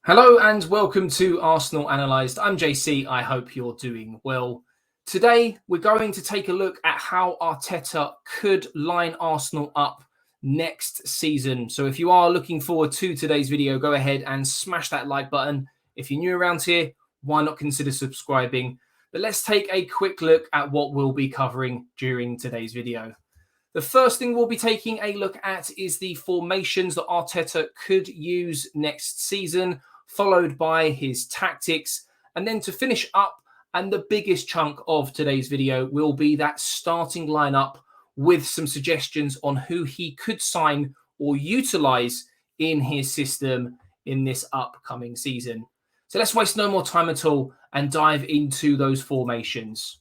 Hello and welcome to Arsenal Analysed. I'm JC. I hope you're doing well. Today, we're going to take a look at how Arteta could line Arsenal up next season. So if you are looking forward to today's video, go ahead and smash that like button. If you're new around here, why not consider subscribing? But let's take a quick look at what we'll be covering during today's video. The first thing we'll be taking a look at is the formations that Arteta could use next season, followed by his tactics. And then to finish up, and the biggest chunk of today's video will be that starting lineup with some suggestions on who he could sign or utilize in his system in this upcoming season. So let's waste no more time at all and dive into those formations.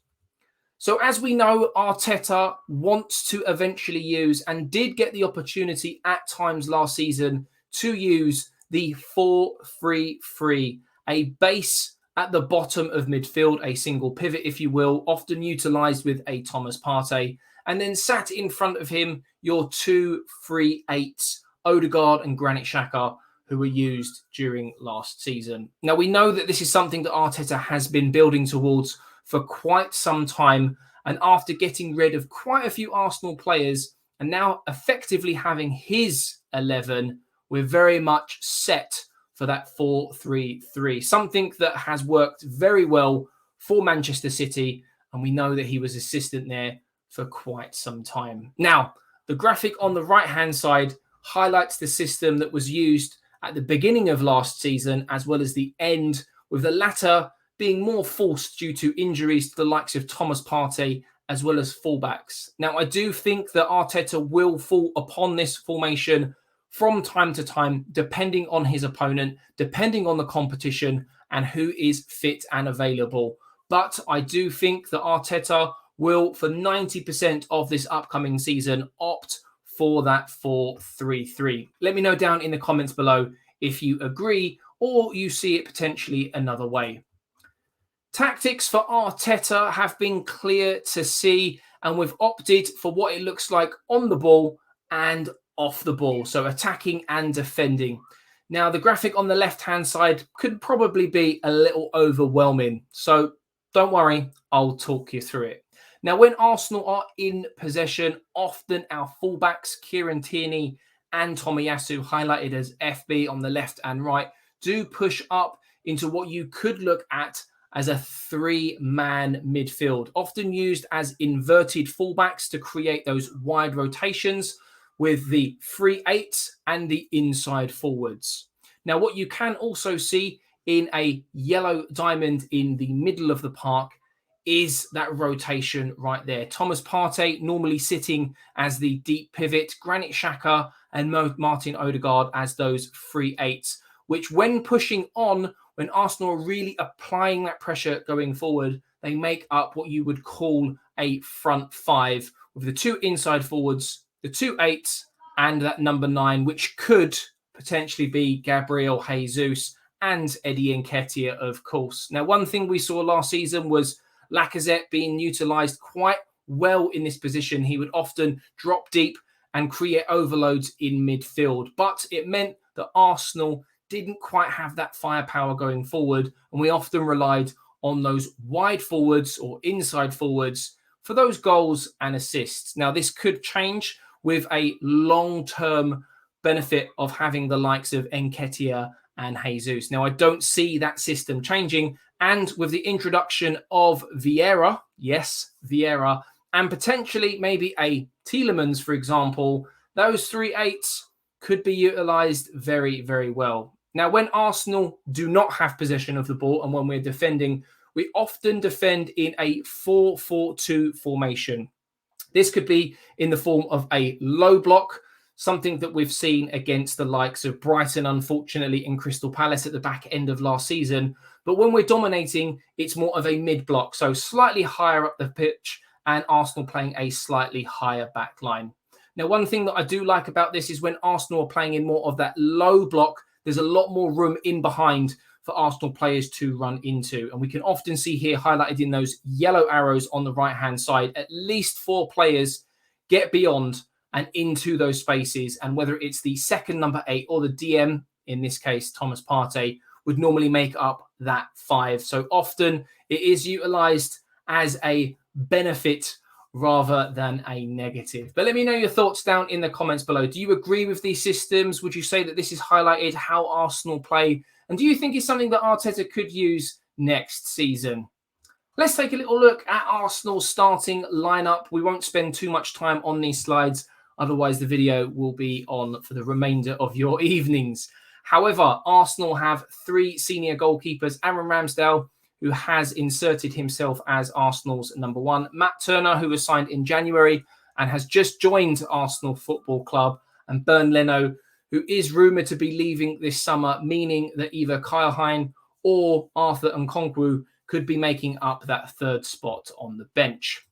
So as we know, Arteta wants to eventually use and did get the opportunity at times last season to use the 4-3-3, a base at the bottom of midfield, a single pivot, if you will, often utilised with a Thomas Partey, and then sat in front of him your 2-3-8s, Odegaard and Granit Xhaka, who were used during last season. Now, we know that this is something that Arteta has been building towards for quite some time, and after getting rid of quite a few Arsenal players and now effectively having his 11, we're very much set for that 4-3-3, something that has worked very well for Manchester City, and we know that he was assistant there for quite some time. Now, the graphic on the right-hand side highlights the system that was used at the beginning of last season as well as the end, with the latter being more forced due to injuries to the likes of Thomas Partey as well as fullbacks. Now, I do think that Arteta will fall upon this formation from time to time, depending on his opponent, depending on the competition and who is fit and available. But I do think that Arteta will, for 90% of this upcoming season, opt for that 4-3-3. Let me know down in the comments below if you agree or you see it potentially another way. Tactics for Arteta have been clear to see, and we've opted for what it looks like on the ball and off the ball, so attacking and defending. Now, the graphic on the left-hand side could probably be a little overwhelming, so don't worry, I'll talk you through it. Now, when Arsenal are in possession, often our fullbacks, Kieran Tierney and Tomiyasu, highlighted as FB on the left and right, do push up into what you could look at as a three-man midfield, often used as inverted fullbacks to create those wide rotations with the 3-8s and the inside forwards. Now, what you can also see in a yellow diamond in the middle of the park is that rotation right there. Thomas Partey normally sitting as the deep pivot, Granit Xhaka and Martin Odegaard as those 3-8s, which when pushing on, when Arsenal are really applying that pressure going forward, they make up what you would call a front five with the two inside forwards, the 2-8s, and that number 9, which could potentially be Gabriel Jesus and Eddie Nketiah, of course. Now, one thing we saw last season was Lacazette being utilised quite well in this position. He would often drop deep and create overloads in midfield, but it meant that Arsenal didn't quite have that firepower going forward, and we often relied on those wide forwards or inside forwards for those goals and assists. Now, this could change with a long-term benefit of having the likes of Nketiah and Jesus. Now, I don't see that system changing, and with the introduction of Vieira, yes, Vieira, and potentially maybe a Tielemans, for example, those 3-8s could be utilised very, very well. Now, when Arsenal do not have possession of the ball and when we're defending, we often defend in a 4-4-2 formation. This could be in the form of a low block, something that we've seen against the likes of Brighton, unfortunately, and Crystal Palace at the back end of last season. But when we're dominating, it's more of a mid block, so slightly higher up the pitch, and Arsenal playing a slightly higher back line. Now, one thing that I do like about this is when Arsenal are playing in more of that low block, there's a lot more room in behind for Arsenal players to run into. And we can often see here highlighted in those yellow arrows on the right-hand side, at least 4 players get beyond and into those spaces. And whether it's the second number 8 or the DM, in this case, Thomas Partey, would normally make up that 5. So often it is utilised as a benefit rather than a negative. But let me know your thoughts down in the comments below. Do you agree with these systems? Would you say that this has highlighted how Arsenal play? And do you think it's something that Arteta could use next season? Let's take a little look at Arsenal's starting lineup. We won't spend too much time on these slides, otherwise the video will be on for the remainder of your evenings. However, Arsenal have 3 senior goalkeepers: Aaron Ramsdale, who has inserted himself as Arsenal's number 1; Matt Turner, who was signed in January and has just joined Arsenal Football Club; and Bernd Leno, who is rumoured to be leaving this summer, meaning that either Kyle Hein or Arthur Nkonkwo could be making up that 3rd spot on the bench.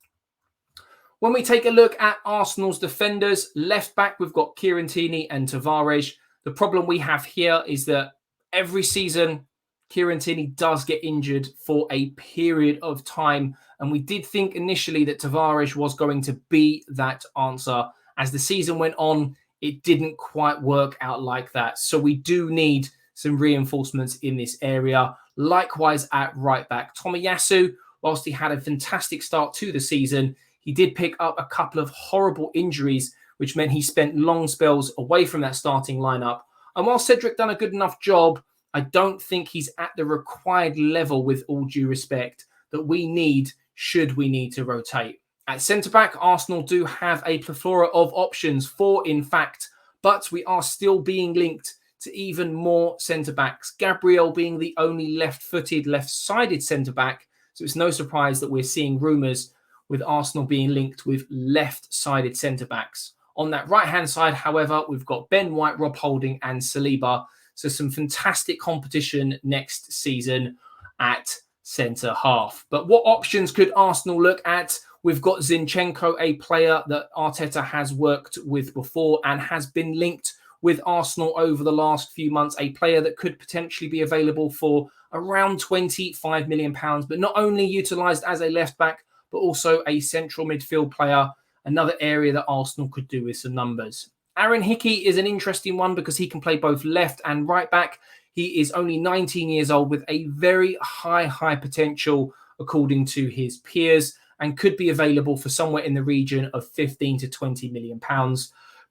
When we take a look at Arsenal's defenders, left back, we've got Kieran Tierney and Tavares. The problem we have here is that every season, Kieran Tierney does get injured for a period of time. And we did think initially that Tavares was going to be that answer. As the season went on, it didn't quite work out like that. So we do need some reinforcements in this area. Likewise at right back, Tomiyasu, whilst he had a fantastic start to the season, he did pick up a couple of horrible injuries, which meant he spent long spells away from that starting lineup. And while Cedric done a good enough job, I don't think he's at the required level, with all due respect, that we need should we need to rotate. At centre-back, Arsenal do have a plethora of options, 4 in fact, but we are still being linked to even more centre-backs, Gabriel being the only left-footed, left-sided centre-back. So it's no surprise that we're seeing rumours with Arsenal being linked with left-sided centre-backs. On that right-hand side, however, we've got Ben White, Rob Holding and Saliba. So some fantastic competition next season at centre-half. But what options could Arsenal look at? We've got Zinchenko, a player that Arteta has worked with before and has been linked with Arsenal over the last few months, a player that could potentially be available for around £25 million, but not only utilised as a left-back, but also a central midfield player, another area that Arsenal could do with some numbers. Aaron Hickey is an interesting one because he can play both left and right back. He is only 19 years old with a very high potential, according to his peers, and could be available for somewhere in the region of £15 to £20 million.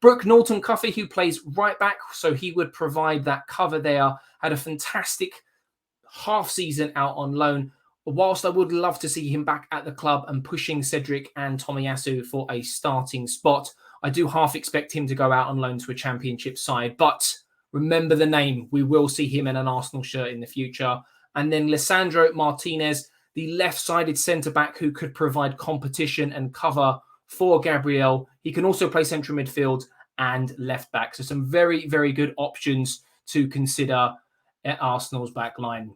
Brooke Norton-Cuffy, who plays right back, so he would provide that cover there, had a fantastic half season out on loan. Whilst I would love to see him back at the club and pushing Cedric and Tomiyasu for a starting spot, I do half expect him to go out on loan to a championship side. But remember the name. We will see him in an Arsenal shirt in the future. And then Lisandro Martinez, the left-sided centre-back who could provide competition and cover for Gabriel. He can also play central midfield and left-back. So some very, very good options to consider at Arsenal's back line.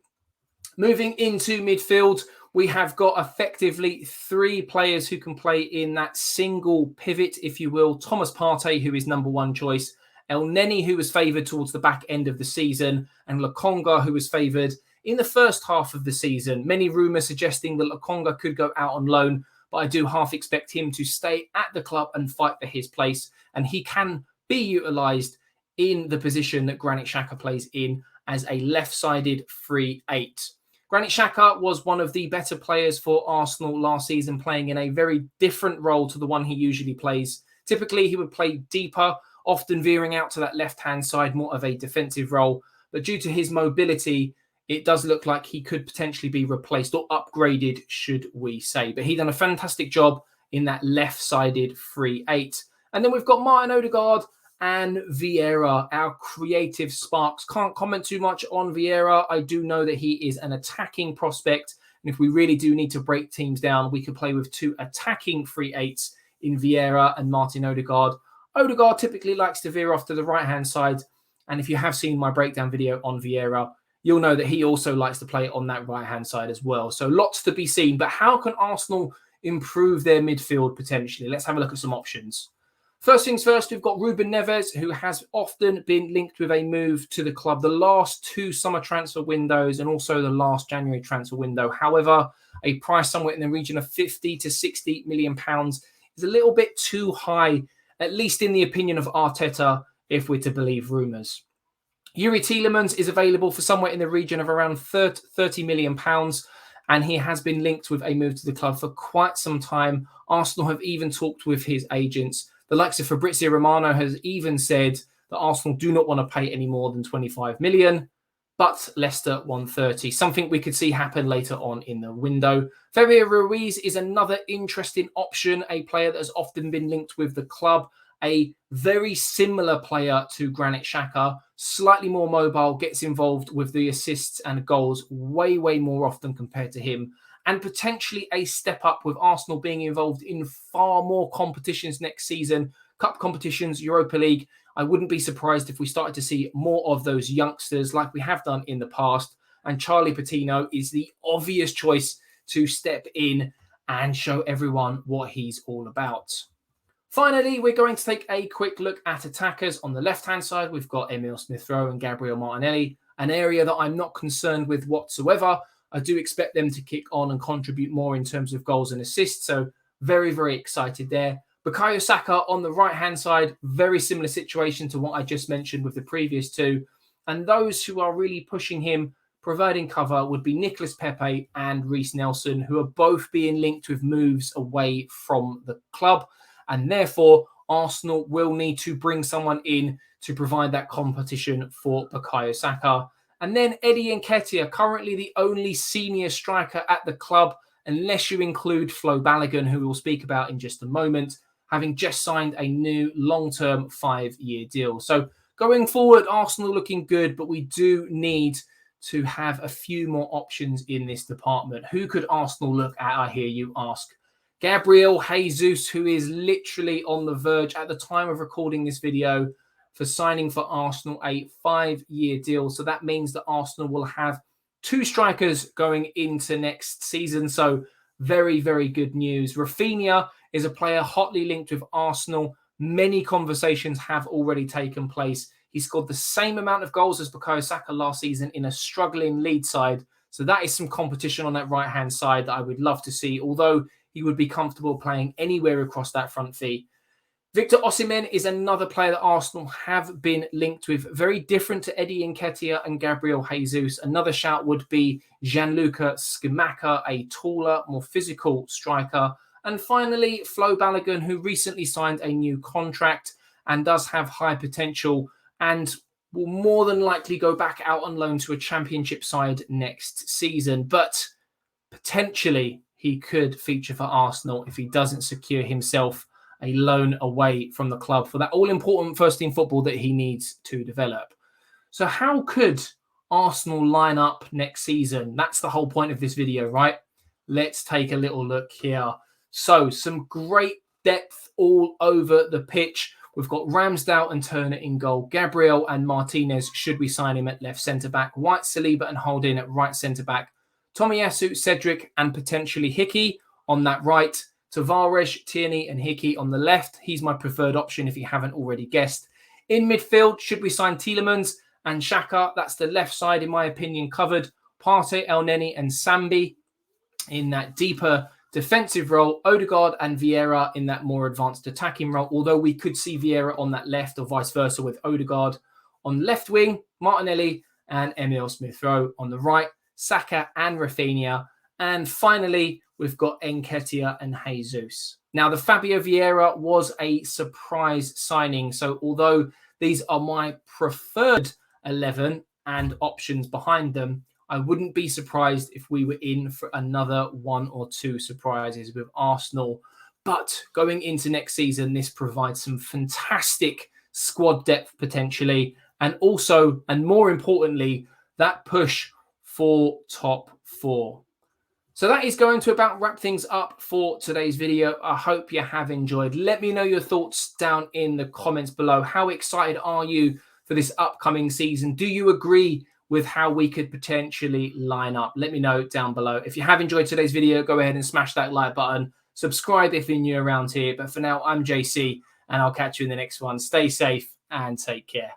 Moving into midfield, we have got effectively 3 players who can play in that single pivot, if you will. Thomas Partey, who is number 1 choice. El Neni, who was favoured towards the back end of the season. And Lokonga, who was favoured in the first half of the season. Many rumours suggesting that Lokonga could go out on loan, but I do half expect him to stay at the club and fight for his place. And he can be utilised in the position that Granit Xhaka plays in as a left-sided free 8. Granit Xhaka was one of the better players for Arsenal last season, playing in a very different role to the one he usually plays. Typically, he would play deeper, often veering out to that left-hand side, more of a defensive role. But due to his mobility, it does look like he could potentially be replaced or upgraded, should we say. But he done a fantastic job in that left-sided free 8. And then we've got Martin Odegaard and Vieira, our creative sparks. Can't comment too much on Vieira. I do know that he is an attacking prospect. And if we really do need to break teams down, we could play with 2 attacking free 8s in Vieira and Martin Odegaard. Odegaard typically likes to veer off to the right-hand side. And if you have seen my breakdown video on Vieira, you'll know that he also likes to play on that right-hand side as well. So lots to be seen. But how can Arsenal improve their midfield potentially? Let's have a look at some options. First things first, we've got Ruben Neves, who has often been linked with a move to the club the last 2 summer transfer windows and also the last January transfer window. However, a price somewhere in the region of £50 to £60 million is a little bit too high, at least in the opinion of Arteta, if we're to believe rumours. Yuri Tielemans is available for somewhere in the region of around £30 million, and he has been linked with a move to the club for quite some time. Arsenal have even talked with his agents. The likes of Fabrizio Romano has even said that Arsenal do not want to pay any more than 25 million, but Leicester 130, something we could see happen later on in the window. Fabio Ruiz is another interesting option, a player that has often been linked with the club, a very similar player to Granit Xhaka, slightly more mobile, gets involved with the assists and goals way more often compared to him, and potentially a step up with Arsenal being involved in far more competitions next season, cup competitions, Europa League. I wouldn't be surprised if we started to see more of those youngsters like we have done in the past, and Charlie Patino is the obvious choice to step in and show everyone what he's all about. Finally, we're going to take a quick look at attackers. On the left-hand side, we've got Emil Smith-Rowe and Gabriel Martinelli, an area that I'm not concerned with whatsoever. I do expect them to kick on and contribute more in terms of goals and assists, so very excited there. Bukayo Saka on the right-hand side, very similar situation to what I just mentioned with the previous two. And those who are really pushing him, providing cover, would be Nicolas Pepe and Reiss Nelson, who are both being linked with moves away from the club. And therefore, Arsenal will need to bring someone in to provide that competition for Bukayo Saka. And then Eddie Nketiah, currently the only senior striker at the club, unless you include Flo Balogun, who we'll speak about in just a moment, having just signed a new long-term 5-year deal. So going forward, Arsenal looking good, but we do need to have a few more options in this department. Who could Arsenal look at, I hear you ask? Gabriel Jesus, who is literally on the verge at the time of recording this video for signing for Arsenal a 5-year deal. So that means that Arsenal will have 2 strikers going into next season. So very good news. Rafinha is a player hotly linked with Arsenal. Many conversations have already taken place. He scored the same amount of goals as Bukayo Saka last season in a struggling Leeds side. So that is some competition on that right-hand side that I would love to see, although he would be comfortable playing anywhere across that front three. Victor Osimhen is another player that Arsenal have been linked with, very different to Eddie Nketiah and Gabriel Jesus. Another shout would be Gianluca Scamacca, a taller, more physical striker. And finally, Flo Balogun, who recently signed a new contract and does have high potential and will more than likely go back out on loan to a championship side next season. But potentially he could feature for Arsenal if he doesn't secure himself a loan away from the club for that all-important first-team football that he needs to develop. So how could Arsenal line up next season? That's the whole point of this video, right? Let's take a little look here. So some great depth all over the pitch. We've got Ramsdale and Turner in goal. Gabriel and Martinez, should we sign him, at left centre-back. White, Saliba and Holding at right centre-back. Tomiyasu, Cedric and potentially Hickey on that right. Tavares, Tierney and Hickey on the left. He's my preferred option if you haven't already guessed. In midfield, should we sign Tielemans and Xhaka? That's the left side, in my opinion, covered. Partey, Elneny and Sambi in that deeper defensive role. Odegaard and Vieira in that more advanced attacking role, although we could see Vieira on that left or vice versa with Odegaard. On left wing, Martinelli and Emil Smith-Rowe. On the right, Saka and Rafinha. And finally, we've got Nketiah and Jesus. Now, the Fabio Vieira was a surprise signing. So although these are my preferred 11 and options behind them, I wouldn't be surprised if we were in for another 1 or 2 surprises with Arsenal. But going into next season, this provides some fantastic squad depth potentially. And also, and more importantly, that push for top 4. So that is going to about wrap things up for today's video. I hope you have enjoyed. Let me know your thoughts down in the comments below. How excited are you for this upcoming season? Do you agree with how we could potentially line up? Let me know down below. If you have enjoyed today's video, go ahead and smash that like button. Subscribe if you're new around here. But for now, I'm JC and I'll catch you in the next one. Stay safe and take care.